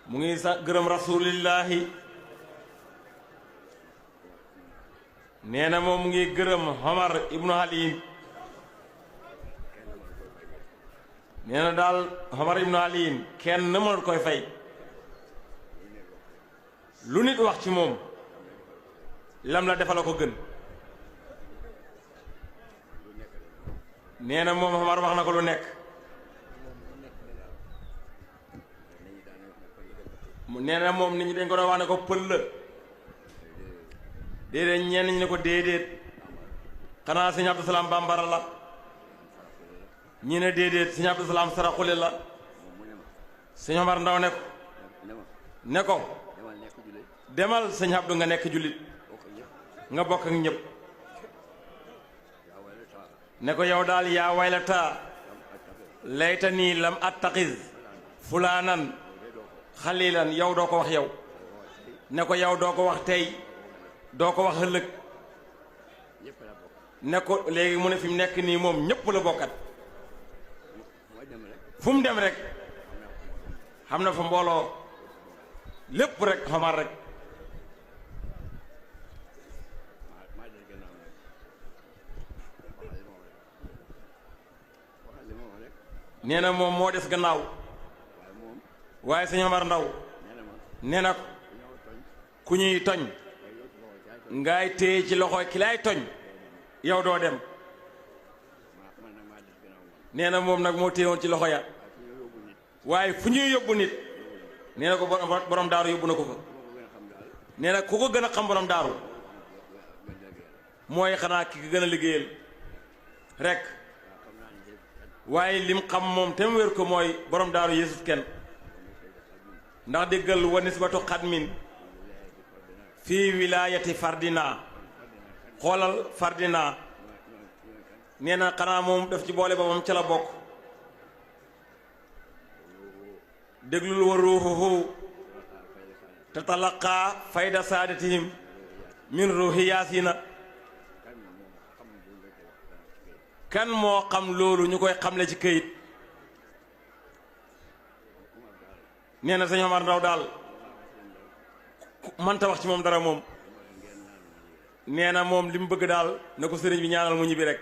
mu ngi sa gërëm rasulillahi nee na moom mu ngi gërëm Omar ibnu Ali nee na daal Omar ibnu Ali kenn mënut koy fay lu nit wax ci moom lam la defal ko gën nee na moom Omar wax na ko lu nekk nee na moom nit ñi dañ ko doon wax ne ko pël la déedéet ñenn ñi ne ko déedéet xanaa sëñ Abdou Salaam Bambara la ñi ne déedéet sëñ Abdou Salaam Saraxule la sëñ Omar Ndaw ne ko demal sëñ Abdou nga nekk jullit nga bokk ak ñëpp ne ko yow daal yaa waylata layta nii lam attaxiz fulaanan xalilan yow doo ko wax yow ne ko yow doo ko wax tey doo ko wax ëllëg ne ko léegi mu ne fi mu nekk nii moom ñëpp la bokkat fu mu dem rek xam na fa mbooloo lépp rek Omar rek nee na moom moo des gannaaw waaye sëñ Omar Ndaw nee na ku ñuy toñ ngay téye ci loxo ki lay toñ yow doo dem nee na moom nag moo téyewoon ci loxo ya waaye fu ñuy yóbbu nit nee na ko borom daaru yóbbu na ko fa nee na ku ko gën a xam borom daaru mooy xanaa ki ko gën a liggéeyal rek waaye lim xam moom te mu wér ko mooy borom daaru yeesut kenn ndax déggal wa nisbatu xadmin fii wilaayati fardina xoolal fardina nee na xanaa moom daf ci boole boppam ca la bokk déglul wa ruuxuhu te talaqaa fayda saadatihim min ruuxi yaasina kan moo xam loolu ñu koy xamle ci këyit nee na sëñ Omar Ndaw daal mënta wax ci moom dara moom nee na moom li mu bëgg daal na ko sëriñ bi ñaanal mu ñibbi rek